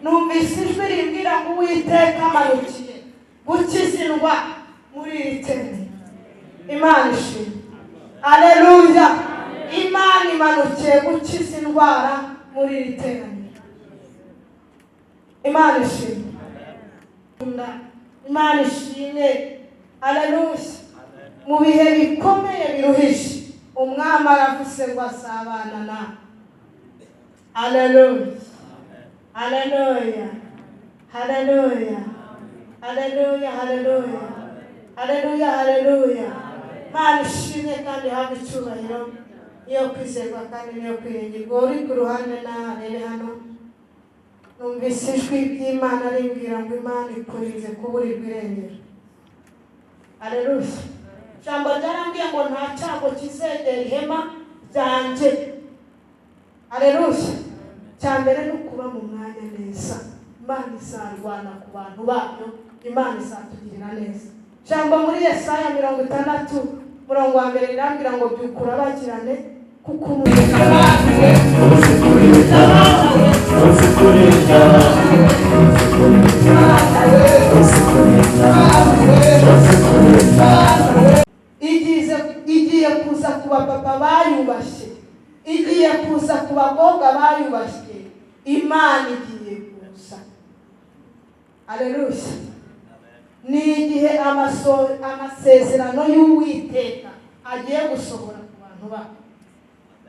numvise ijwi rimbwira ngo Uwiteka amanukiye gukiza indwara muri iri teraniro. Imana ishimwe. Haleluya. Imana imanukiye gukiza indwara muri iri teraniro. Imana ishimwe. Imana ishimwe. Haleluya. Mu bihe bikomeye biruhije umwami aravuze ngo asabana nawe. Haleluya. Haleluya. Haleluya. Haleluya. Haleluya. Haleluya. Haleluya. Imana ishimwe kandi habe icyubahiro. Iyo kwizerwa kandi niyo kwiringirwa. Uri ku ruhande narebe hano. Numvise ijwi ry'Imana rimbwira ngo Imana ikurinze kuburirwa irengero. Haleluya. Jambo ryarambwiye ngo nta cyago kizegera ihema ryanjye. Haleluya. Cyambere no kuba mu mwanya neza. Imana izarwana ku bantu bayo. Imana izatugirira neza. Jambo muri Yesaya 60 murongo wa mbere rirambwira ngo byukura bagirane kuko igiye kuza ku bapapa bayubashye, igiye kuza ku bakobwa bayubashye. Imana igiye kuza. Haleluya. Ni igihe amasezerano y'Uwiteka agiye gusohora ku bantu ba.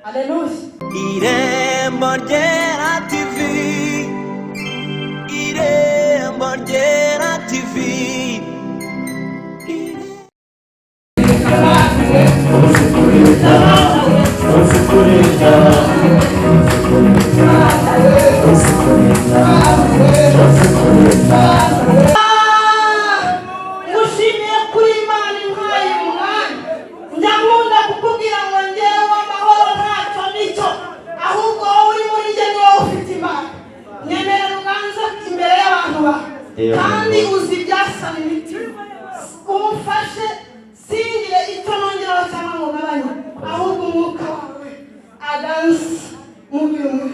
Haleluya. Irembo Ryera TV, Irembo Ryera TV. Mushimiye kuri Imana impaye umwanya. Ndakunda kukubwira ngo ngewe amahoro ntacyo nicyo, ahubwo wowe uri muri njye niwe ufite Imana. Nyemerera uganze imbere y'abantu bawe kandi uzi ibyasaba imitima. Umufashe singire icyo nongeraho cyangwa ngo ngabanye, ahubwo umwuka wawe aganze mu bintu.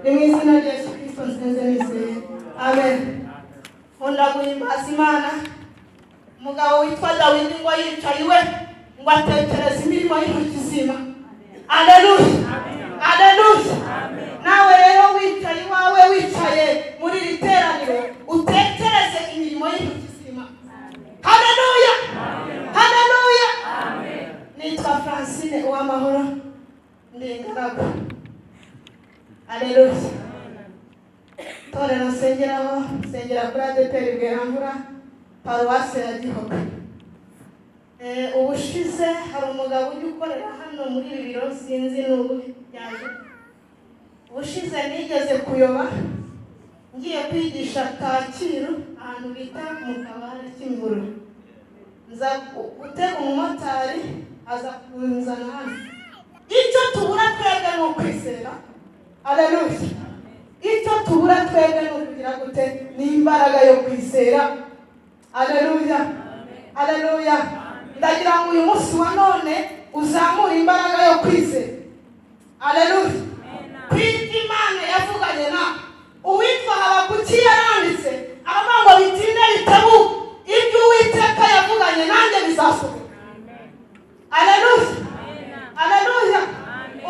Ni mu izina rya Yesu Kristo nsenze nizeye. Amen. Nkunda guhimbaza Imana. Umugabo witwa Dawidi ngo yicaye iwe ngo atekereza imirimo y'intoki z'Imana. Haleluya. Haleluya. Nawe rero wicaye iwawe, wicaye muri iri teraniro, utekereze imirimo y'intoki z'Imana. Haleluya. Haleluya. Nitwa Francine Uwamahoro Ndingaragu. Haleluya. Torero nsengeraho, nsengera kuri ADPR Bweramvura, paruwasi ya Gihoga. Ubushize hari umugabo ujya ukorera hano muri ibi biro, sinzi n'ubu yaje. Ubushize nigeze kuyoba ngiye kwigisha Kacyiru ahantu bita mu Kabare Kimihurura. Nza gutega umumotari aza kunzana hano. Icyo tubura twebwe ni ukwizera. Haleluya. Icyo tubura twebwe ni ukugira gute? Ni imbaraga yo kwizera. Haleluya. Haleluya. Ndagira ngo uyu munsi wa none uzamure imbaraga yo kwizera. Haleluya. Kwita Imana yavuganye na uwitwa Habakuki yaranditse avuga ngo bitinde bitabu ibyo Uwiteka yavuganye nanjye bizasohoka. Haleluya. Haleluya.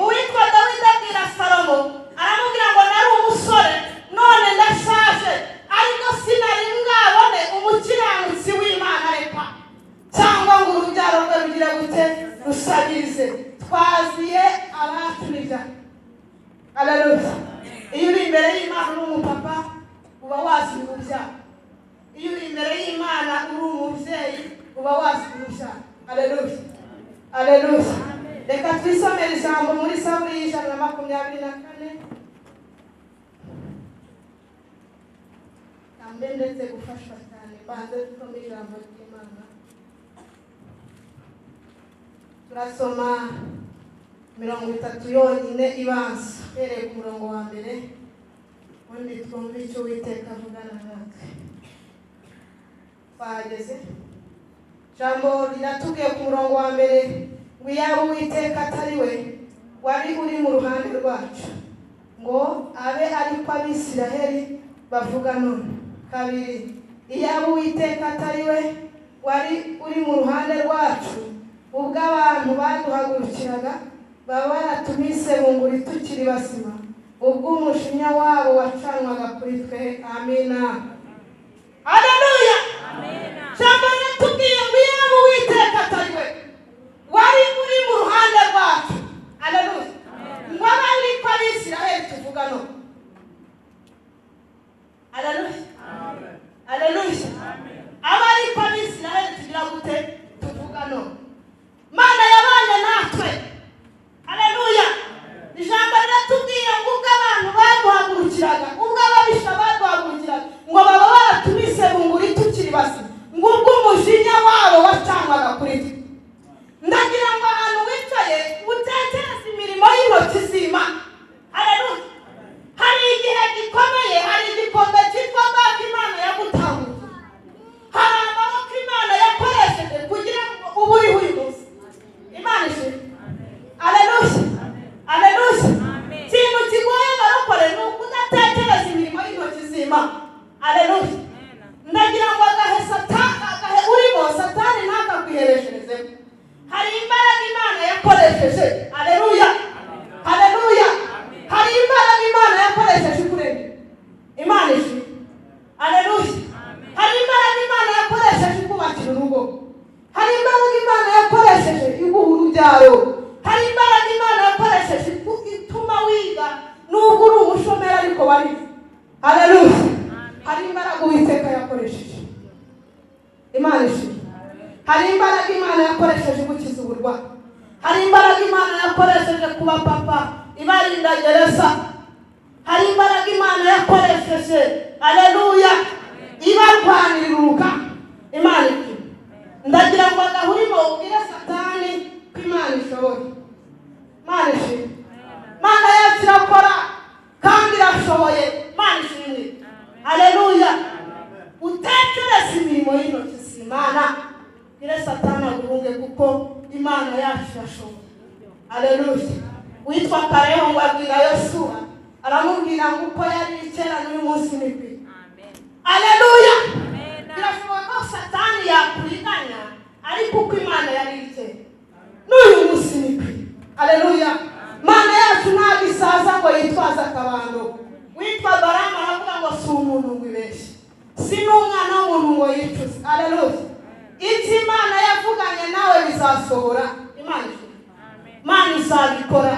Uwitwa Dawidi abwira Salomo aramubwira ngo nari umusore none ndashaje, ariko sinari ngabone umukiranutsi w'Imana reka cyangwa ngo urubyaro rwe rugire gute rusabirize. Twaziye abatunija. Haleluya. Iyo uri imbere y'Imana uri umupapa uba wazi urubyaro. Iyo uri imbere y'Imana uri umubyeyi uba wazi urubyaro. Haleluya. Haleluya. Reka twisomere ijambo muri Zaburi 124. Kambe ndetse gufashwa cyane banze dusome ijambo ry'Imana. Turasoma 30 yonyine ibanza uhereye ku murongo wa mbere, ubundi twumve icyo Uwiteka avugana natwe. Twageze jambo riratubwiye ku murongo wa mbere ngo iyaba Uwiteka atari we wari uri mu ruhande rwacu, ngo abe ariko Abisiraheli bavuga none. Kabiri, iyaba Uwiteka atari we wari uri mu ruhande rwacu, ubwo abantu baduhagurukiraga baba baratumise bunguri tukiri basima, ubwo umujinya wabo wacanwaga kuri twe. Amina. Haleluya. Amina. Jambo natubwiye ngo iyaba Uwiteka atari we wari uri mu ruhande rwacu. Haleluya. Ngo abari ko Abisiraheli tuvuga no. Haleluya. Amen. Haleluya. Amen. Abari ko Abisiraheli tugira gute tuvuga no. Mana yabanye natwe. Haleluya. Ijambo riratubwiye ngo ubwo abantu baduhagurukiraga, ubwo ababisha baduhagurukiraga ngo baba baratumise bunguri tukiri basi, ngo ubwo umujinya wabo wacanwaga kuri twe. Ndagira ngo ahantu wicaye utekereze imirimo y'intoki z'Imana. Haleluya. Hari igihe gikomeye, hari igikombe cyitwa Baka Imana yagutahuje. Hari amaboko Imana yakoresheje kugira ngo ubu uriho uyu munsi. Imana ishimwe. Haleluya. Haleluya. Ikintu kigoye barokore ni ukudatekereza imirimo y'intoki z'Imana. Haleluya. Ndagira ngo agahe urimo Satani ntakakwiheresherezemo. Hari imbaraga Imana yakoresheje. Haleluya. Haleluya. Hari imbaraga Imana yakoresheje kurema. Imana ishimwe. Haleluya. Hari imbaraga Imana yakoresheje kubakira urugo. Hari imbaraga Imana yakoresheje iguha urubyaro. Hari imbaraga Imana yakoresheje ituma wiga nubwo uri umushomeri ariko wari. Haleluya. Hari imbaraga Uwiteka yakoresheje. Imana ishimwe. Hari imbaraga Imana yakoresheje gukiza uburwayi. Hari imbaraga Imana yakoresheje kuba papa ibarinda gereza. Hari imbaraga Imana yakoresheje. Haleluya. Ibarwaniriruka. Imana ishimwe. Ndagira ngo agahurimo ubwire Satani ko Imana ishoboye. Imana ishimwe. Imana yacu irakora kandi irashoboye. Imana ishimwe. Haleluya. Utekereze imirimo y'intoki z'Imana. Bwire Satani aguhunge kuko Imana yacu irashoboye. Haleluya. Witwa Kalebu ngo abwira Yosuwa, aramubwira ngo uko yari kera n'uyu munsi ni kwe. Haleluya. Birashoboka ko Satani yakuriganya ariko uko Imana yari kera n'uyu munsi ni kwe. Haleluya. Imana yacu ntabwo isaza ngo yitwaze akabando. Witwa Balamu aravuga ngo si umuntu ngo ibeshye, si n'umwana w'umuntu ngo yicuze. Haleluya. Ibyo Imana yavuganye nawe bizasohora. Imana ishimwe. Imana izabikora.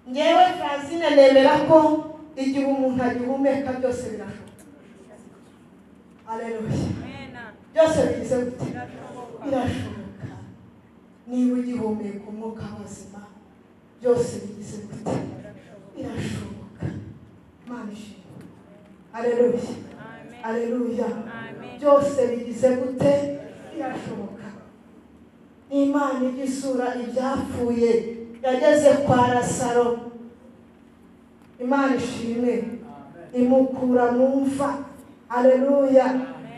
Ngewe Francine nemera ko igihe umuntu agihumeka byose birashoboka. Haleluya. Byose bigize gute? Birashoboka. Niba ugihumeka umwuka w'ubuzima byose bigize gute? Birashoboka. Imana ishimwe. Haleluya. Haleluya. Byose bigize gute? Birashoboka. Imana igisura ibyapfuye yageze kwa Lazaro. Imana ishimwe. Imukura mu mva. Haleluya.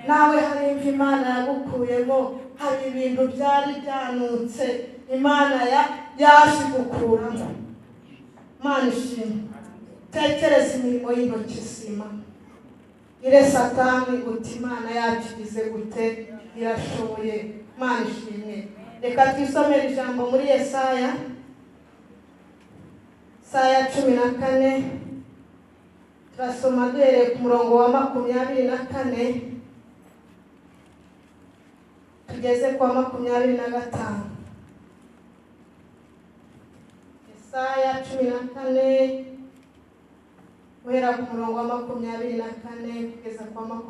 Nawe hari imva Imana yagukuyemo, hari ibintu byari byanutse Imana yaje gukuramo. Imana ishimwe. Tekereza imirimo y'intoki z'Imana. Ire Satani uti Imana yacu igize gute? Irashoboye. Imana ishimwe. Reka twisomere ijambo muri Yesaya 14. Turasoma duhereye ku murongo wa 24 tugeze kwa 25. Yesaya 14 guhera ku murongo wa 24 kugeza kwa 25.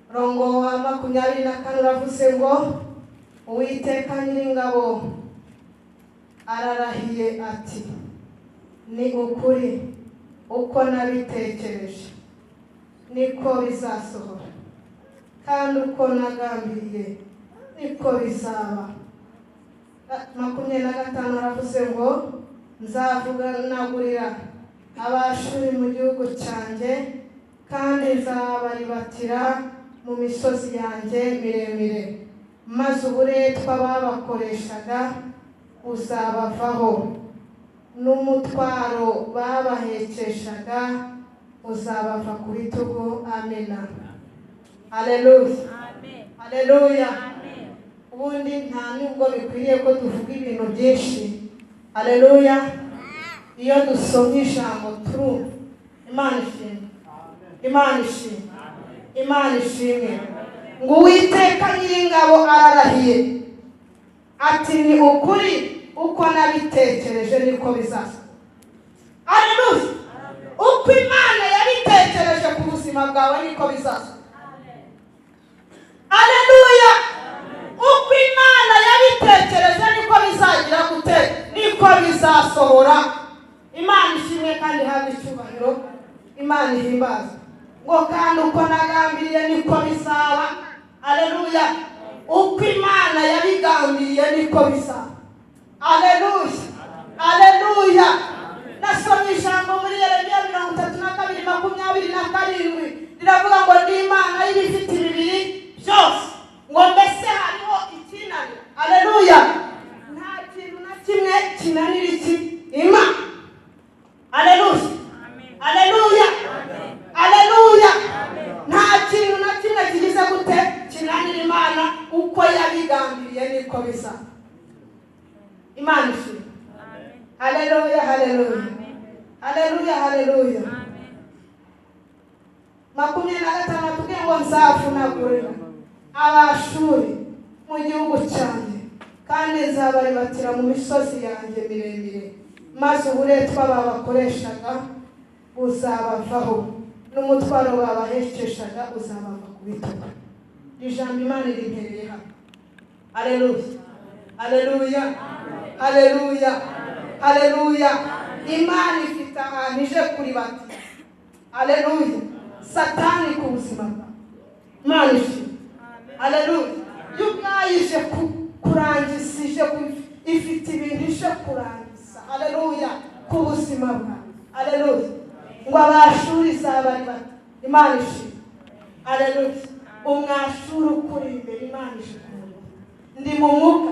Murongo wa 24 uravuze ngo Uwiteka Nyiringabo ararahiye ati, ni ukuri uko nabitekereje niko bizasohora, kandi uko nagambiriye niko bizaba. 25 aravuze ngo nzavuganagurira Abashuri mu gihugu cyanjye, kandi nzabaribatira mu misozi yanjye miremire, maze uburetwa babakoreshaga uzabavaho n'umutwaro babahekeshaga uzabava ku bitugu. Amena. Haleluya. Haleluya. Ubundi nta nubwo bikwiriye ko tuvuga ibintu byinshi. Haleluya. Iyo dusomye ijambo turumva. Imana ishimwe. Imana ishimwe. Imana ishimwe. Ngo Uwiteka Nyiringabo ararahiye ati ni ukuri uko nabitekereje niko bizasa. Haleluya. Uko Imana yabitekereje ku buzima bwawe niko bizasa. Haleluya. Uko Imana yabitekereje niko bizagira gute, niko bizasohora. Imana ishimwe kandi habe icyubahiro. Imana ihimbaza. Ngo kandi uko nagambiriye niko bizaba. Haleluya. Uko Imana yabigambiriye niko bizaba. Haleluya. Haleluya. Nasomye ijambo muri Yeremiya 32:27 riravuga ngo ndi Imana y'ibifite bibiri byose, ngo mbese hariho ikinanira. Haleluya. Nta kintu na kimwe kinanira iki Imana. Haleluya. Haleluya. Haleluya. Nta kintu na kimwe kigize gute kinanira Imana. Uko yabigambiriye niko bisa. Imana ishimwe. Haleluya. Haleluya. Haleluya. Haleluya. 25 tuvuge ngo nzavunagurira Abashuri mu gihugu cyanjye kandi nzabaribatira mu misozi yanjye miremire, maze uburetwa babakoreshaga uzabavaho n'umutwaro babahekeshaga uzabava ku bitugu. Ijambo Imana rimpereye hano. Haleluya. Haleluya. Haleluya. Haleluya. Imana ifite ahantu ije kuribatira. Haleluya. Satani ku buzima bwawe. Imana ishimwe. Haleluya. Yubwayije kurangisije ifite ibintu ije kurangiza. Haleluya. Ku buzima bwawe. Haleluya. Ngo Abashuri zabaribata. Imana ishimwe. Haleluya. Umwashuri ukuri imbere. Imana ishimwe. Ndi mu mwuka.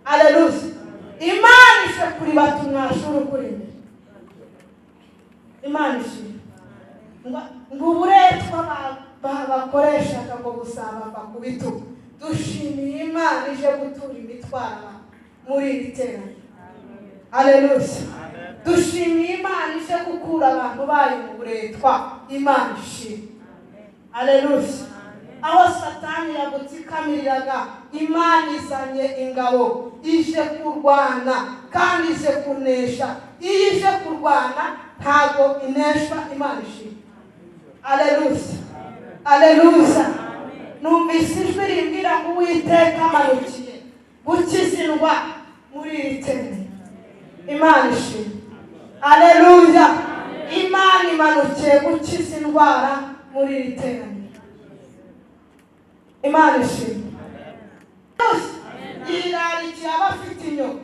Haleluya. Imana ije kuribata umwashuri ukuri imbere. Imana ishimwe. Ngo uburetwa bakoreshaga ngo buzabava ku bitugu. Dushimiye Imana ije gutura imitwaro muri iri teraniro. Haleluya. Dushimiye Imana ije gukura abantu bayo mu buretwa. Imana ishimwe. Haleluya. Aho Satani yagutsikamiriraga, Imana izanye ingabo ije kurwana kandi ije kunesha. Iyo ije kurwana ntabwo ineshwa. Imana ishimwe. Haleluya. Haleluya. Numvise ijwi rimbwira ngo Uwiteka amanukiye gukiza indwara muri iri teraniro. Imana ishimwe. Haleluya. Imana imanukiye gukiza indwara muri iri teraniro. Imana ishimwe. Yirarikiye abafite inyota.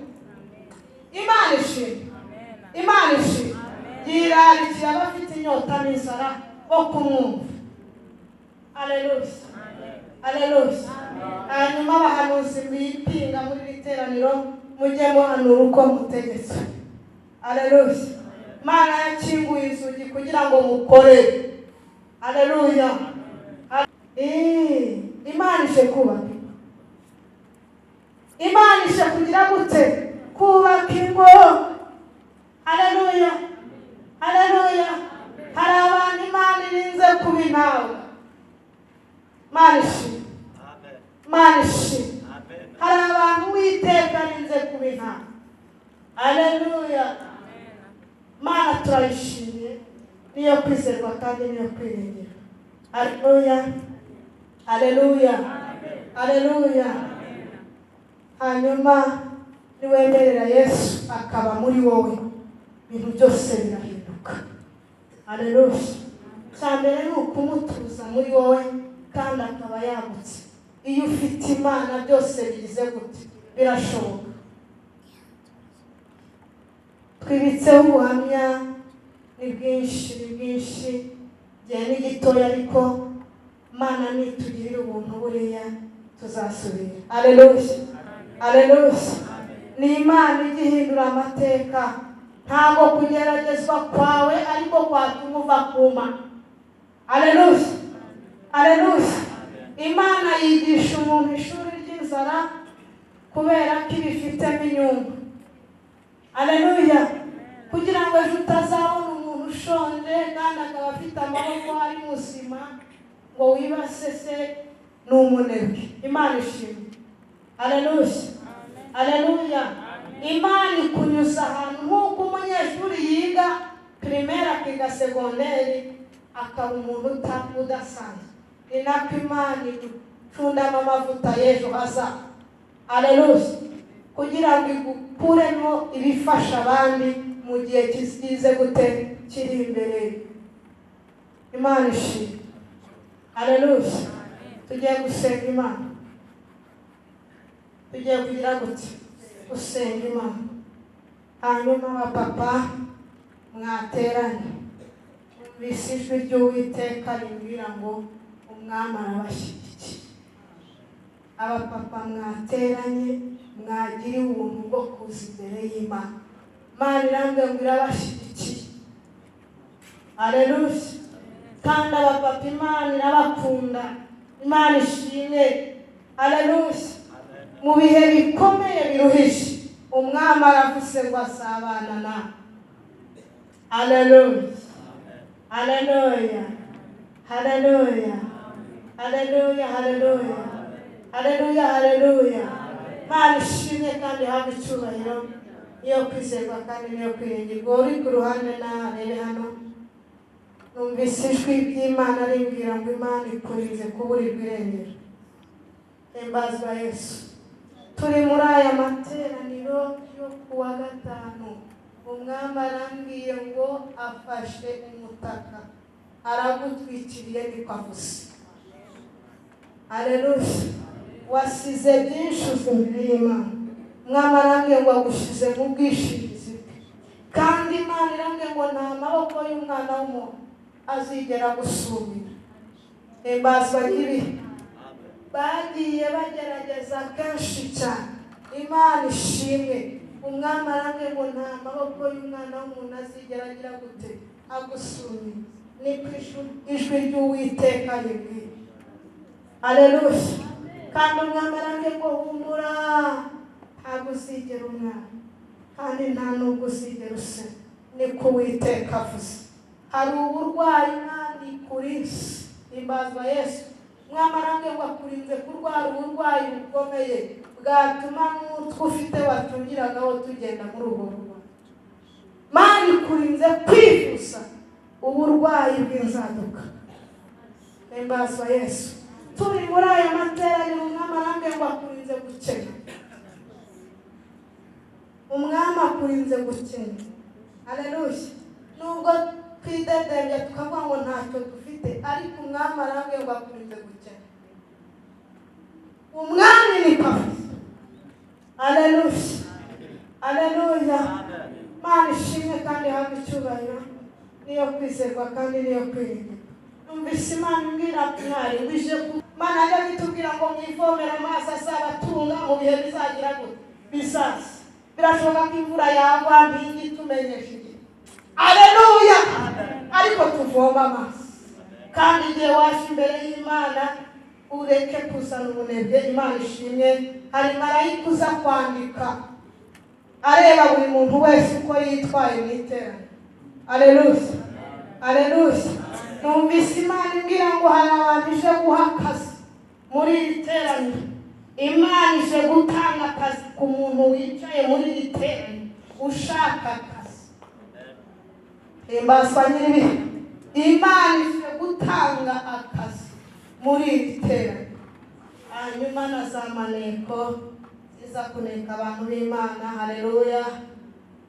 Imana ishimwe. Imana ishimwe. Yirarikiye abafite inyota n'inzara bo kumwumva. Haleluya. Haleluya. Hanyuma abahanuzi mwipinga muri iri teraniro mujye muhanura uko mutegetse. Haleluya. Imana yakinguye inzugi kugira ngo mukore. Haleluya. Imana ije kubaka. Imana ije kugira gute? Kubaka ingo. Haleluya. Haleluya. Hari abantu Imana irinze kubinawe. Imana ishimwe. Imana ishimwe. Hari abantu Uwiteka arinze kubinawe. Haleluya. Imana turayishimiye. Niyo kwizerwa kandi niyo kwirengera. Haleluya. Haleluya. Haleluya. Hanyuma niwemerera Yesu akaba muri wowe, ibintu byose birahinduka. Haleluya. Cyambere ni ukumutuza muri wowe kandi akaba yagutse. Iyo ufite Imana byose bigize gute birashoboka. Twibitseho ubuhamya ni bwinshi gihe ni gitoya, ariko Imana nitugirira ubuntu buriya tuzasubira. Haleluya. Haleluya. Ni Imana igihindura amateka. ntabwo kugeragezwa kwawe ariko kwatuma uva ku Mana. Haleluya, haleluya. Imana yigisha umuntu ishuri ry'inzara kubera ko ibifitemo inyungu. Haleluya. Kugira ngo ejo utazabona umuntu ushonje kandi akaba afite amaboko ari muzima ngo wibase se ni umunebwe. Imana ishimwe. Haleluya, haleluya. Imana ikunyuza ahantu nk'uko umunyeshuri yiga primaire akiga segonderi akaba umuntu udasanzwe. Ni nako Imana igucundamo amavuta y'ejo hazaza. Haleluya. Kugira ngo igukuremo ibifasha abandi mu gihe kizize gute kiri imbere. Imana ishimwe. Haleluya. Tugiye gusenga Imana. Tugiye kugira gute gusenga Imana. Hanyuma abapapa mwateranye mwumvise ijwi ry'Uwiteka rimbwira ngo umwami arabashyigikiye. Abapapa mwateranye mwagiriwe ubuntu bwo kuza imbere y'Imana. Imana irambwira ngo irabashyigikiye. Haleluya. Kandi abapapa Imana irabakunda. Imana ishimwe. Haleluya. Mu bihe bikomeye biruhije umwami aravuze ngo asabana nawe. Haleluya, haleluya, haleluya, haleluya, haleluya, haleluya, haleluya. Imana ishimwe kandi habe icyubahiro. Iyo kwizerwa kandi niyo kwiringirwa. Uri ku ruhande narebe hano. Numvise ijwi ry'Imana rimbwira ngo Imana ikurinze kuburirwa irengero. Himbazwa Yesu. Turi muri aya materaniro yo kuwa gatanu. Umwami arambwiye ngo afashe umutaka aragutwikiriye niko avuze. Haleluya. Wasize byinshi imbere y'Imana. Umwami arambwiye ngo agushize mu bwishingizi bwe. Kandi Imana irambwiye ngo nta maboko y'umwana w'umuntu azigera gusumira. Himbazwa ry'ibihe. Bagiye bagerageza kenshi cyane. Imana ishimwe. Umwami arambwiye ngo nta maboko y'umwana w'umuntu azigera agira gute agusumira. Ni ijwi ry'Uwiteka rimbwira. Haleluya. Kandi umwami arambwiye ngo humura ntabwo uzigera umwana kandi nta nubwo uzigera usa. Niko Uwiteka avuze. Hari uburwayi kandi kurinze. Himbazwa Yesu. Umwami arambwiye ngo akurinze kurwara uburwayi bukomeye bwatuma n'utwo ufite watungiragaho tugenda muri ubwo burwayi. Imana ikurinze kwivuza uburwayi bw'inzaduka. Himbazwa Yesu. Turi muri aya materaniro umwami arambwiye ngo akurinze gukena. Umwami akurinze gukena. Haleluya. Nubwo twidedembya tukavuga ngo ntacyo dufite ariko umwami arambwiye ngo akurinze gukena. Umwami ni pafu. Haleluya, haleluya. Imana ishimwe kandi habe icyubahiro. Niyo kwizerwa kandi niyo kwiringirwa. Numvise Imana imbwira mwari wije Imana ajya bitubwira ngo mwivomere amazi azabatunga mu bihe bizagira gute bizaza. Birashoboka ko imvura yagwa ntitumenyeshe igihe. Haleluya. Ariko tuvoma amazi. Kandi igihe waje imbere y'Imana ureke kuzana ubunebwe. Imana ishimwe. Hari marayika uza kwandika areba buri muntu wese uko yitwaye mu iteraniro. Haleluya, haleluya. Numvise Imana imbwira ngo hari abantu ije guha akazi muri iri teraniro. Imana ije gutanga akazi ku muntu wicaye muri iri teraniro ushaka akazi. Himbazwa nyiribihe. Imana ije gutanga akazi muri iri teraniro. Hanyuma na za maneko ziza kuneka abantu b'Imana. Haleluya,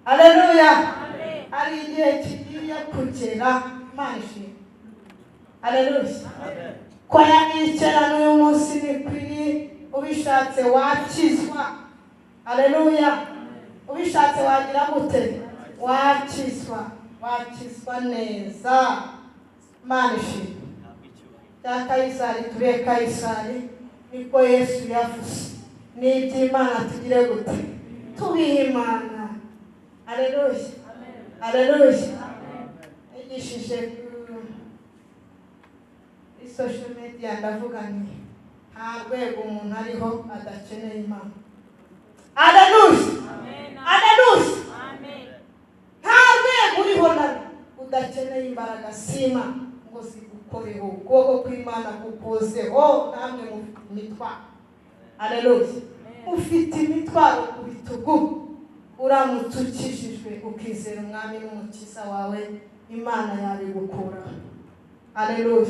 haleluya. Hari igihe kigiye kugera. Imana ishimwe. Haleluya. Kwa yakicarana uyu munsi ni kwiri. Ubishatse wakizwa. Haleluya. Ubishatse wagira gute wakizwa. Wakizwa neza. Imana ishimwe. Ya Kaisari tube Kaisari. Niko Yesu yavuze. Ni iby'Imana tugire gute tubihe Imana. Haleluya. Haleluya. Igishije kuri social media ndavuga nti nta rwego umuntu ariho adakeneye Imana. Haleluya. Haleluya. Nta rwego uriho udakeneye imbaraga z'Imana ngo zigukoreho, ukuboko kw'Imana kukuzeho namwe mufite imitwaro. Haleluya. Ufite imitwaro ku bitugu, uramutse ukijijwe ukizera umwami n'umukiza wawe, Imana yabigukuraho. Haleluya.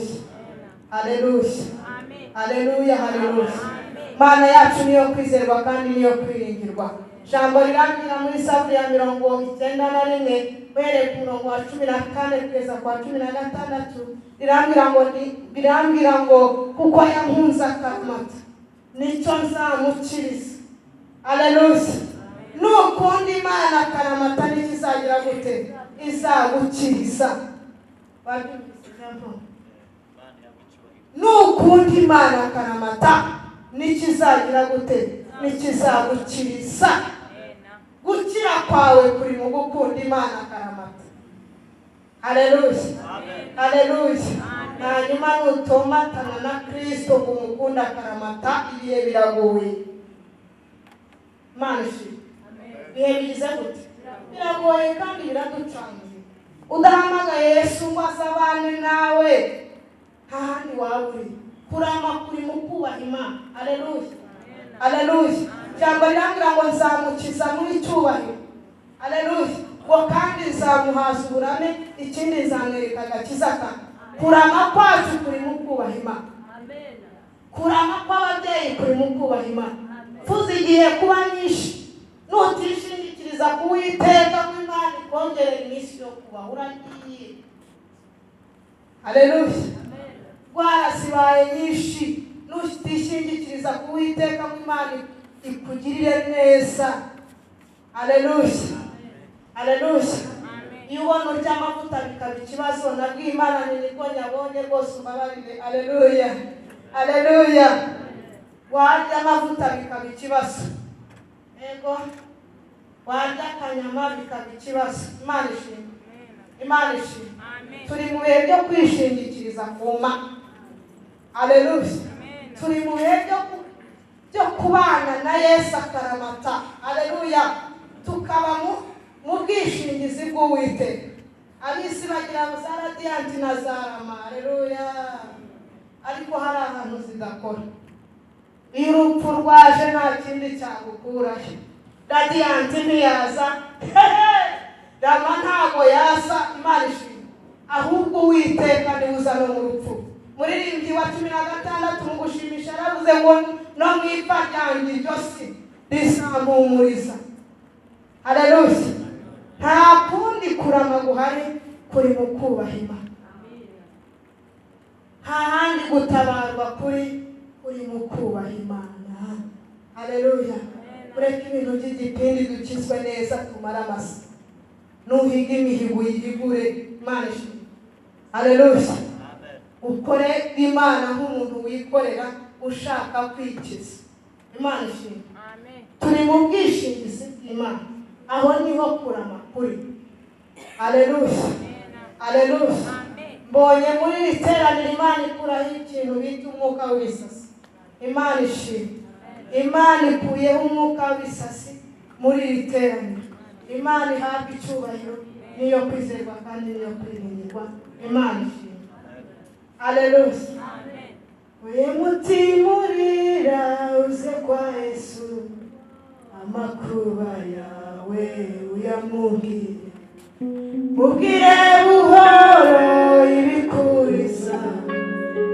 Haleluya. Haleluya. Haleluya. Mana yacu niyo kwizerwa kandi niyo kwiringirwa. Jambo rirambwira muri Zaburi ya 91 uhereye ku murongo wa 14 kugeza kwa 16, rirambwira ngo kuko yankunze akaramata nicyo nzamukiriza. Haleluya. Nukunda Imana akaramata n'ikizagira gute? Izagukiriza. Nukunda Imana akaramata n'ikizagira gute? Nikizagukiriza. Gukira kwawe kuri mu gukunda Imana akaramata. Haleluya. Haleluya. Hanyuma nutomatana na Kristo kumukunda akaramata, ibihe biragoye. Manshi. Ibihe bigize gute? Biragoye kandi biraducanze. Udahamagaye Yesu ngo azabane nawe, hahandi wawe uri. Kurama kuri mu kubaha Imana. Haleluya. Haleluya. Jambo rirambwira ngo nzamukiza muri cyubahiro. Haleluya. Ngo kandi nzamuhaza uburame, ikindi nzamwereka agakiza kanjye. Kurama kwacu kuri mu kubaha Imana. Amen. Kurama kw'ababyeyi kuri mu kubaha Imana. Fuza igihe kuba nyinshi, nutishingikiriza ku Uwiteka w'Imana ikongera iminsi yo kubaho uragiye. Haleluya. Warasibaye nyinshi, nutishingikiriza ku Uwiteka w'Imana ikugirire neza. Haleluya. Haleluya. Iyo ubona urya amavuta bikaba ikibazo, nabwiye Imana niko nyabonye rwose umbabarire. Haleluya. Haleluya. Warya amavuta bikaba ikibazo, ego warya akanyama bikaba ikibazo. Imana ishimwe. Imana ishimwe. Turi mu bihe byo kwishingikiriza ku Mana. Haleluya. Turi mu bihe byo kubana na Yesu akaramata. Haleluya. Tukaba mu bwishingizi bw'Uwiteka. Abisi bagira ngo za Radiant na Zarama. Haleluya. Ariko hari ahantu zidakora. Iyo urupfu rwaje nta kindi cyagukuraho. Radiant ntiyaza, Rama ntago yaza. Imana ishimwe. Ahubwo Uwiteka niwe uza no mu rupfu. Muririmbyi wa 16 mu gushimisha yaravuze ngo no mu ipfa ryanjye ryose rizampumuriza. Haleluya. Nta kundi kurama guhari kuri mu kubaha Imana. Nta handi gutabarwa kuri mu kubaha Imana. Haleluya. Ureke ibintu by'igipindi dukizwe neza tumara amasa. Nuhiga imihigo yigure. Imana ishimwe. Haleluya. Ukore Imana nk'umuntu wikorera ushaka kwikiza. Imana ishimwe. Turi mu bwishingizi bw'Imana. Aho niho kurama kuri. Haleluya. Haleluya. Mbonye muri iteraniro Imana ikuraho ikintu bita umwuka w'isasi. Imana ishimwe. Imana ikuyeho umwuka w'isasi muri iteraniro. Imana ihabwa icyubahiro, niyo kwizerwa kandi niyo kwiringirwa. Imana ishimwe. Haleluya. Uye mutima urira uze kwa Yesu, amakuba yawe uyamubwire. Mubwire buhoro ibikuriza,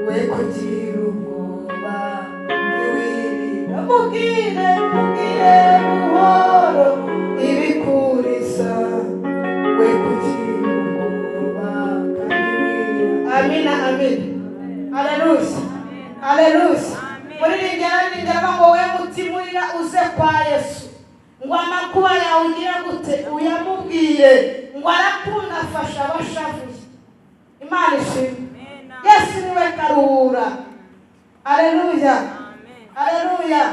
we kugira ubwoba ntiwirira. Mubwire buhoro ibikuriza, we kugira ubwoba kandi wirira. Amina. Amina. Haleluya. Haleluya. Muririmbira ngo we mutima urira uze kwa Yesu, ngo amakuba yawe ugira gute uyamubwire, ngo arakunda afasha abashavuye. Imana ishimwe. Yesu niwe karuhura. Haleluya. Haleluya.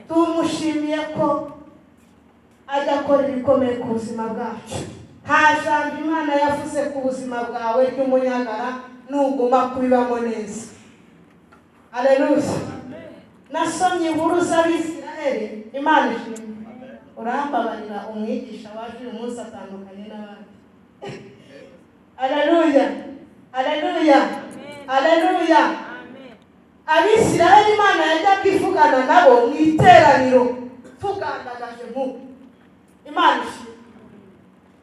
Tumushimiye ko ajya akora ibikomeye ku buzima bwacu. nta jambo Imana yavuze ku buzima bwawe ry'umunyagara nuguma kubibamo neza. Haleluya. Nasomye inkuru z'Abisiraheli. Imana ishimwe. Urambabarira umwigisha waje uyu munsi atandukanye n'abandi. Haleluya. Haleluya. Haleluya. Abisiraheli Imana yajyaga ivugana nabo mu iteraniro tugandagaje nk'uko. Imana ishimwe.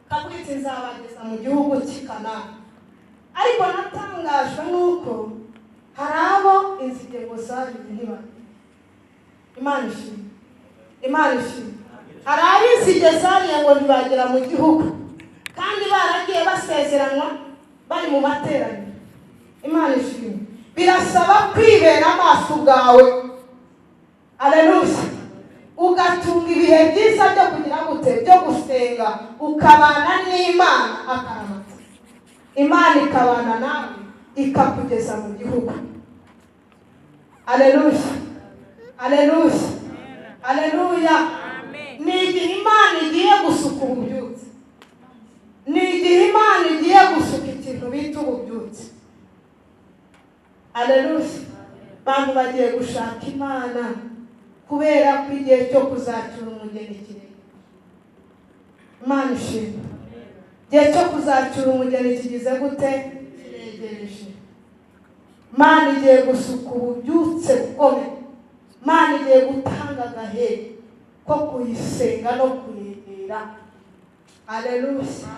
Kabwiti nzabageza mu gihugu cy'i Kanani. Ariko natangajwe nuko hari abo inzige ngo zabize ntibamenye. Imana ishimwe. Imana ishimwe. Hari ab'inzige zariye ngo ntibagera mu gihugu kandi baragiye basezeranwa bari mu materaniro. Imana ishimwe. Birasaba kwibera amaso ubwawe. Haleluya. Ugatunga ibihe byiza byo kugira gute byo gusenga ukabana n'Imana akaramata. Imana ikabana nawe ikakugeza mu gihugu. Haleluya. Haleluya. Haleluya. Ni igihe Imana igiye gusuka ububyutse. Ni igihe Imana igiye gusuka ikintu bita ububyutse. Haleluya. Bantu bagiye gushaka Imana kubera ko igihe cyo kuzacyura umugeni kiregereje. Imana ishimwe. Igihe cyo kuzacyura umugeni kigize gute? Kiregereje. Imana igiye gusuka ububyutse bukomeye. Imana igiye gutanga agahe ko kuyisenga no kuyegera. Haleluya.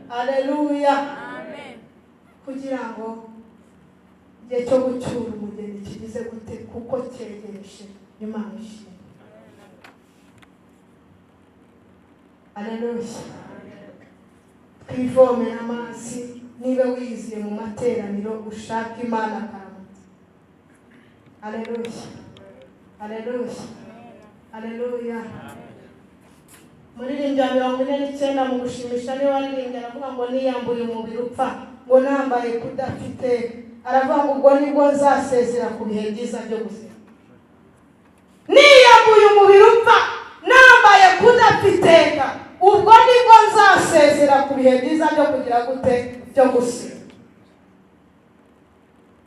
Haleluya. Kugira ngo igihe cyo gucyura umugeni kigize gute kuko cyegereje. Imana ishimwe. Haleluya. Twivomera amazi niba wiziye mu materaniro ushaka Imana akaramata. Haleluya. Haleluya. Haleluya. Muririmbyi wa 49 mu gushimisha niwe waririmbye aravuga ngo niyambuye umubiri upfa ngo nambaye kudafite. Aravuga ngo ubwo nibwo nzasezera ku bihe byiza byo gusenga. Niyambuye umubiri upfa nambaye kudafiteka ubwo nibwo nzasezera ku bihe byiza byo kugira gute byo gusenga.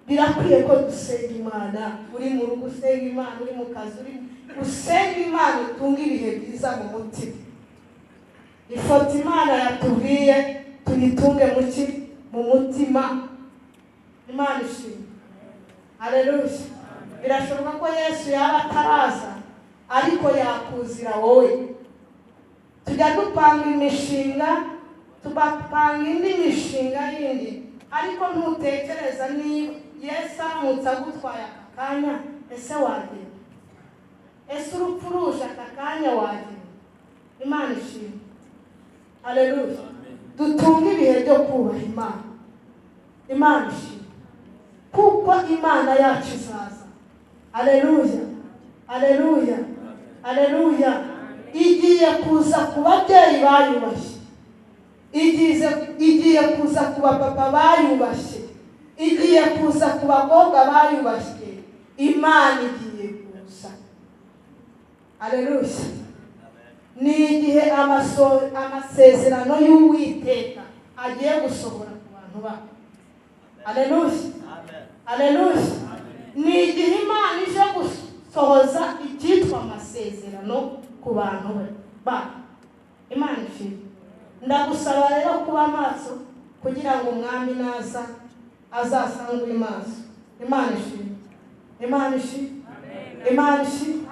Birakwiye ko dusenga Imana. Uri mu rugo usenga Imana, uri mu kazi uri usenga Imana, utunga ibihe byiza mu mutima. Ifoto Imana yatubwiye tuyitunge mu mutima. Imana ishimwe. Haleluya. Birashoboka ko Yesu yaba ataraza ariko yakuzira wowe. Tujya dupanga imishinga, tubapanga indi mishinga yindi, ariko ntutekereza niba Yesu aramutse agutwaye aka kanya ese wagenda? Ese urupfu ruje aka kanya wagenda? Imana ishimwe. Haleluya. Dutunge ibihe byo kubaha Imana. Imana ishimwe. Kuko Imana yacu izaza. Haleluya. Haleluya. Haleluya. Igiye kuza ku babyeyi bayubashye. Igiye kuza ku bapapa bayubashye. Igiye kuza ku bakobwa bayubashye. Imana igiye kuza. Haleluya. Ni igihe amasezerano y'Uwiteka agiye gusohora ku bantu ba. Haleluya. Haleluya. Ni igihe Imana ije gusohoza icyitwa amasezerano ku bantu ba. Imana ishimwe. Ndagusaba rero kuba maso kugira ngo umwami naza azasangwe maso. Imana ishimwe. Imana ishimwe. Imana ishimwe.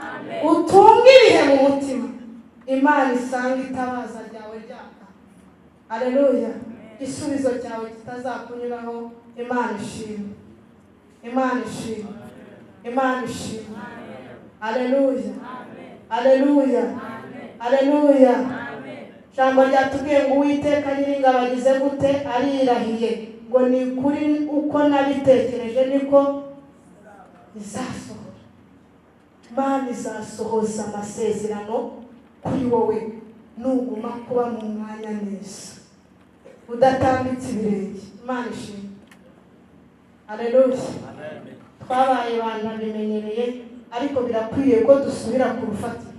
Utunge ibihe mu mutima. Imana isanga itabaza ryawe ryaka. Haleluya. Isubizo cyawe kitazakunyuraho. Imana ishimwe. Imana ishimwe. Imana ishimwe. Haleluya. Haleluya. Haleluya. Jambo ryatubwiye ngo Uwiteka Nyiringabo agize gute? Arirahiye ngo ni kuri uko nabitekereje niko izasohora. Imana izasohoza amasezerano kuri wowe nuguma kuba mu mwanya neza udatambitse ibirenge. Imana ishimwe. Haleluya. Twabaye abantu babimenyereye ariko birakwiye ko dusubira ku rufatiro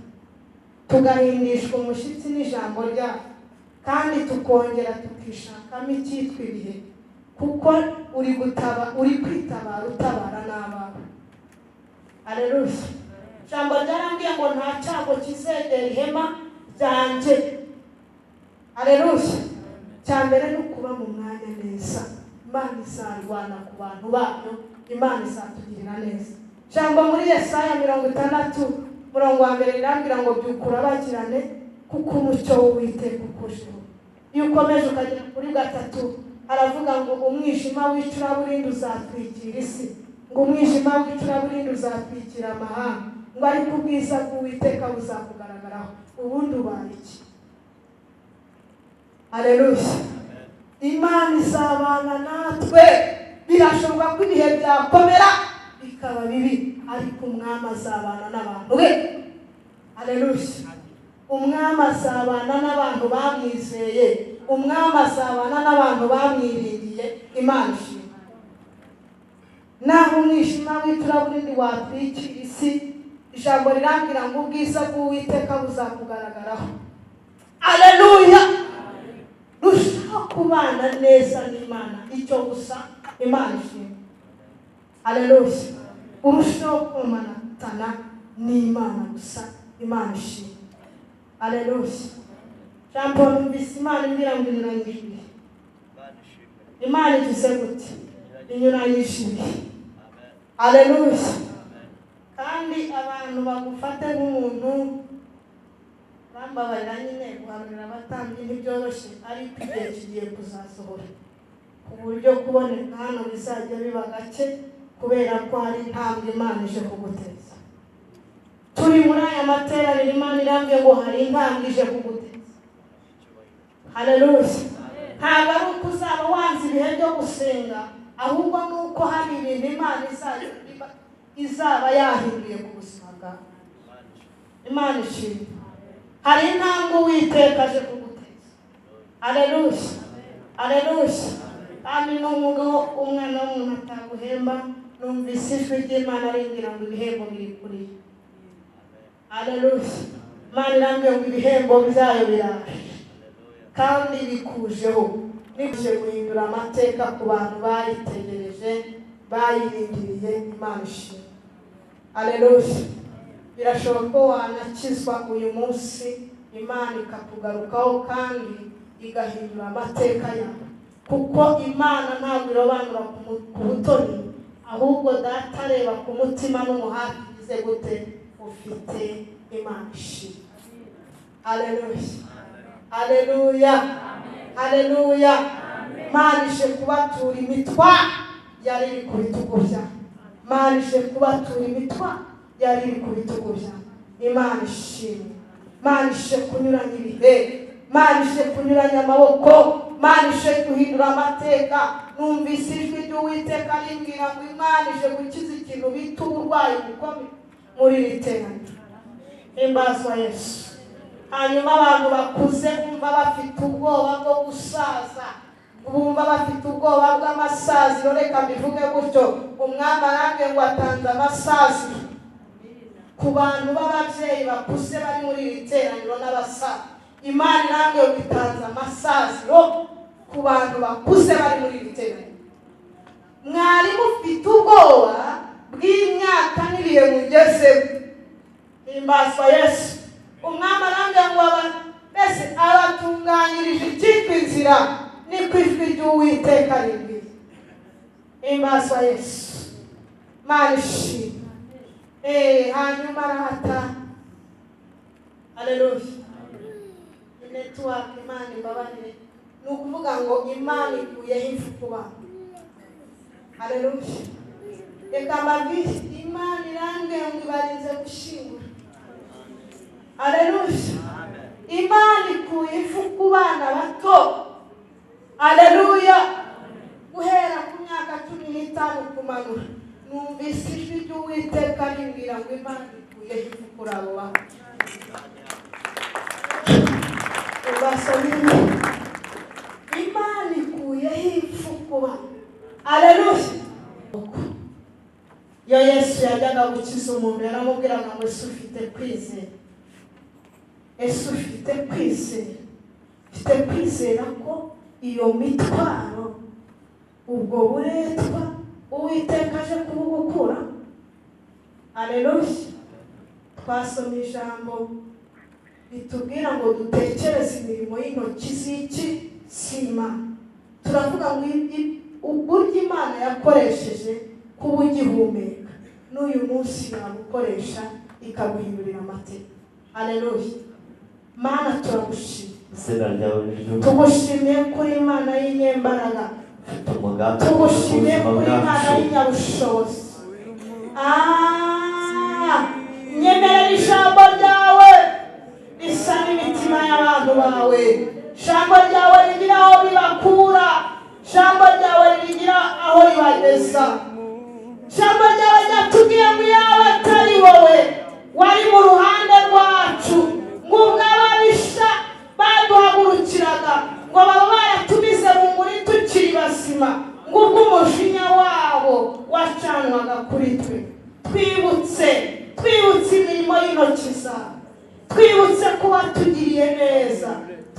tugahindishwa umushyitsi n'ijambo ryawe. kandi tukongera tukishakamo icyitwa ibihe, kuko uri kwitabara utabara n'abawe. Haleluya. Ijambo ryarambwiye ngo nta cyago kizegera ihema ryanjye. Haleluya. Cya mbere ni ukuba mu mwanya neza. Imana izarwana ku bantu bayo, Imana izatugirira neza. Ijambo muri Yesaya 60:1 rirambwira ngo byukura bagirane kuko umucyo w'Uwiteka ukujeho. Iyo ukomeje ukagera kuri 3 aravuga ngo umwijima w'icuraburindi uzatwikira isi, ngo umwijima w'icuraburindi uzatwikira amahanga, ngo ariko ubwiza bw'Uwiteka buzakugaragaraho. Ubundi ubaye iki? Haleluya. Imana izabana natwe. Birashoboka ko ibihe byakomera bikaba bibi, ariko umwami azabana n'abantu be. Haleluya. Umwami azabana n'abantu bamwizeye, umwami azabana n'abantu bamwiringiye. Imana ishimwe. Naho umwijima w'icuraburindi watwikira isi, ijambo rirambwira ngo ubwiza bw'Uwiteka buzakugaragaraho. Haleluya. Rushaho kubana neza n'Imana, icyo gusa. Imana ishimwe. Haleluya. Urushaho kumanatana n'Imana gusa. Imana ishimwe. Haleluya. Jambo numvise Imana imbwira ngo inyuranyije ibihe. Imana igize gute? Inyuranyije ibihe. Haleluya. Kandi abantu bagufate nk'umuntu bambabarira nyine guhanurira abatambyi ntibyoroshye, ariko igihe kigiye kuzasohora ku buryo kuboneka hano bizajya biba gake, kubera ko hari intambwe Imana ije kuguteza. Turi muri aya materaniro Imana irambye ngo hari intambwe ije kuguteza. Haleluya. Ntabwo ari uko uzaba wanze ibihe byo gusenga, ahubwo ni uko hari ibintu Imana izaba yahinduye ku buzima bwawe. Imana ishimwe. Hari intambwe Uwiteka aje kuguteza. Haleluya. Haleluya. Kandi n'umugabo umwana w'umuntu ataguhemba, numvise ijwi ry'Imana rimbwira ngo ibihembo biri kuri yo. Haleluya. Imana irambwira ngo ibihembo byayo biraje kandi bikujeho. Bije guhindura amateka ku bantu bayitegereje, bayiringiriye. Imana ishimwe. Haleluya. Birashoboka ko wanakizwa uyu munsi, Imana ikakugarukaho kandi igahindura amateka yawe, kuko Imana ntabwo irobanura ku butoni, ahubwo Data areba ku mutima n'umuhati ugize gute ufite. Imana ishimwe. Haleluya. Haleluya. Haleluya. Imana ije kubatura imitwa yari iri ku bitugu byawe. Imana ije kubatura imitwa yari iri ku bitugu byawe. Imana ishimwe. Imana ije kunyuranya ibihe, Imana ije kunyuranya amaboko, Imana ije guhindura amateka. Numvise ijwi ry'Uwiteka rimbwira ngo Imana ije gukiza ikintu bita uburwayi bukomeye muri iri teraniro. Himbazwa Yesu. Hanyuma abantu bakuze bumva bafite ubwoba bwo gusaza, bumva bafite ubwoba bw'amasaziro. Reka mbivuge gutyo, umwami arambye ngo atanze amasaziro ku bantu b'ababyeyi bakuze bari muri iri teraniro n'abasaza. Imana irambye ngo itanze amasaziro ku bantu bakuze bari muri iri teraniro. Mwari mufite ubwoba bw'imyaka n'ibihe mugezemo. Himbazwa Yesu. Umwami arambye ngo mbese abatunganyirije icyitwa inzira, niko ijwi ry'Uwiteka rimbwira. Himbazwa Yesu. Imana ishimwe. Hanyuma arahata. Haleluya. Network Imana imbabarire. Ni ukuvuga ngo Imana ikuyeho ifu ku bantu. Haleluya. Reka mbabwire, Imana irambye ngo ibarinze gushingura. Haleluya. Imana ikuye ifu ku bana bato. Haleluya. Guhera ku myaka 15 kumanura. Numvise ijwi ry'Uwiteka rimbwira ngo Imana ikuye ifu kuri abo bana. Imana ikuye ifu ku bana. Haleluya. Iyo Yesu yajyaga gukiza umuntu yaramubwiraga ngo Yesu ufite kwizera. Yesu ufite kwizera. mfite kwizera ko iyo mitwaro, ubwo buretwa Uwiteka aje kubugukura. Haleluya. Twasoma ijambo ritubwira ngo dutekereze imirimo y'intoki z'iki sima. Turavuga ngo uburyo Imana yakoresheje kuba ugihumeka n'uyu munsi yagukoresha ikaguhindurira amateka. Haleluya. Mana turagushimye, tugushimiye kuri Imana y'inyembaraga, tugushimiye kuri Imana y'inyabushobozi. Nyemerera ijambo ryawe risa n'imitima y'abantu bawe. Ijambo ryawe rigira aho ribakura, ijambo ryawe rigira aho ribageza. Ijambo ryawe ryatubwiye ngo yaba atari wowe wari mu ruhande rwacu, ngubwo ababisha baduhagurukiraga ngo baba baratumize bunguri tukiri basima, ngubwo umujinya wabo wacanwaga kuri twe. Twibutse imirimo y'intoki zawe, twibutse ko watugiriye neza,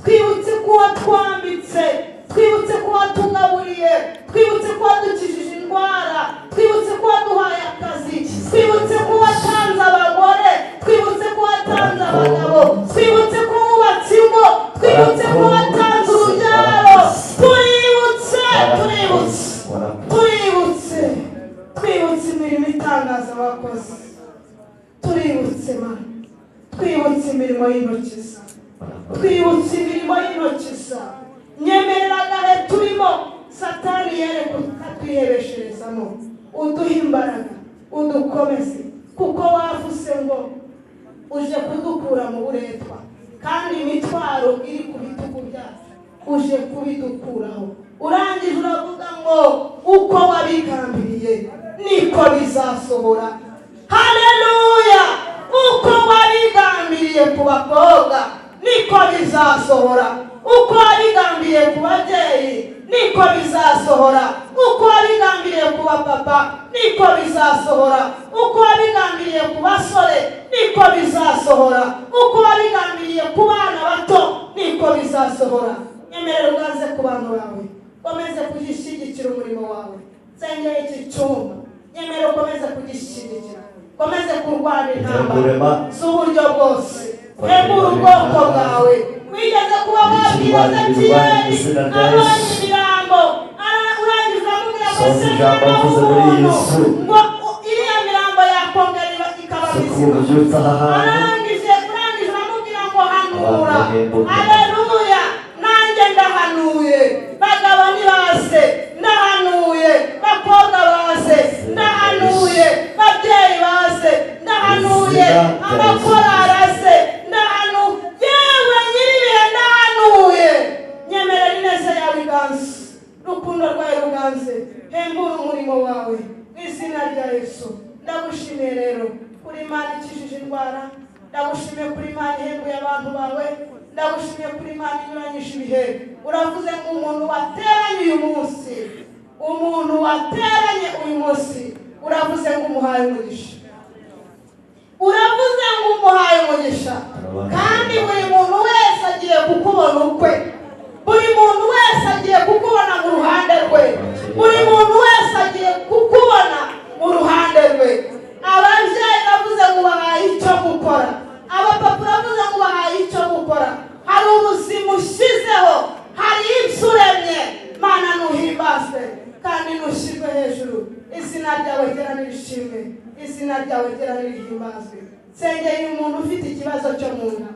twibutse ko watwambitse, twibutse ko watugaburiye, twibutse ko wadukijije indwara, twibutse ko waduhaye akazi, twibutse ko watanze abagore, twibutse ko watanze abagabo, twibutse ko wubatse ingo, twibutse ko watanze urubyaro. Twibutse imirimo itangaza abakozi, tuributse Mana, twibutse imirimo y'intoki zawe, twibutse imirimo y'intoki zawe. Nyemerera agahe turimo Satani yereka atwihebesherezamo, uduhe imbaraga, udukomeze, kuko wavuze ngo uje kudukura mu buretwa, kandi imitwaro iri ku bitugu byacu uje kubidukuraho. Urangije uravuga ngo uko wabigambiriye niko bizasohora. Haleluya. Uko wabigambiriye ku bakobwa niko bizasohora, uko wabigambiriye ku babyeyi niko bizasohora, uko wabigambiriye ku bapapa niko bizasohora, uko wabigambiriye ku basore niko bizasohora, uko wabigambiriye ku bana bato niko bizasohora. Nyemerera ugaze ku bantu bawe, komeze kugishyigikira umurimo wawe. Sengera iki cyumba, nyemerera ukomeze kugishyigikira, komeze kurwana intambara z'uburyo bwose. Hembura ubwoko bwawe. Wigeze kuba wabwira Ezekiyeli abonye imirambo, urangiza amubwira ngo sengera umuntu ngo iriya mirambo yakongera ikaba mizima. Urangije amubwira ngo hanura. Haleluya. Nanjye ndahanuye, bagabo nibaze, ndahanuye, bakobwa baze, ndahanuye, babyeyi baze, ndahanuye, abakorari aze, yewe nyiribihe ndahanuye. Nyemerera ineza yawe iganze, rukundo rwawe ruganze, hembura umurimo wawe mu izina rya Yesu. Ndagushimiye rero kuri Imana ikijije indwara, ndagushimiye kuri Imana ihembuye abantu bawe, ndagushimiye kuri Imana inyuranyije ibihe. Uravuze ngo umuntu wateranye uyu munsi, uravuze ngo umuhaye umugisha, uravuze ngo umuhaye umugisha. Kandi buri muntu wese agiye kukubona ukwe, buri muntu wese agiye kukubona mu ruhande rwe, buri muntu wese agiye kukubona mu ruhande rwe. Ababyeyi bavuze ngo bahaye icyo gukora, abapapa bavuze ngo bahaye icyo gukora. Hari ubuzima ushyizeho, hari ibyo uremye. Mana nuhimbazwe kandi nushyirwe hejuru. Izina ryawe ryera nirishimwe, izina ryawe ryera nirihimbazwe. Sengera umuntu ufite ikibazo cyo mu nda,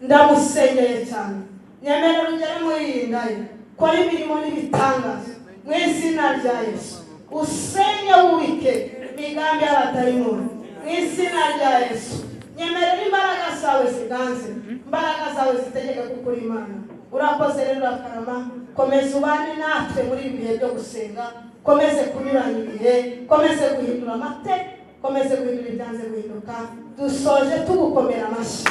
ndamusengeye cyane. Nyemerera ugere muri iyi nda ye, kora imirimo n'ibitangaza mu izina rya Yesu. Usenye wubike imigambi y'abadayimoni mu izina rya Yesu. Nyemerera imbaraga zawe ziganze, imbaraga zawe zitegeka gukora Imana. Urakoze rero Rakarama, komeza ubane natwe muri ibi bihe byo gusenga, komeze kunyuranya ibihe, komeze guhindura amateka, komeze guhindura ibyanze guhinduka. Dusoje tugukomera amashyi,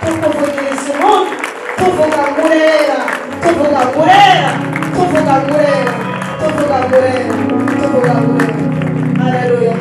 tukuvugiriza impundu, tuvuga ngurera, tuvuga ngurera, tuvuga ngurera, tuvuga ngurera, tuvuga ngurera. Haleluya.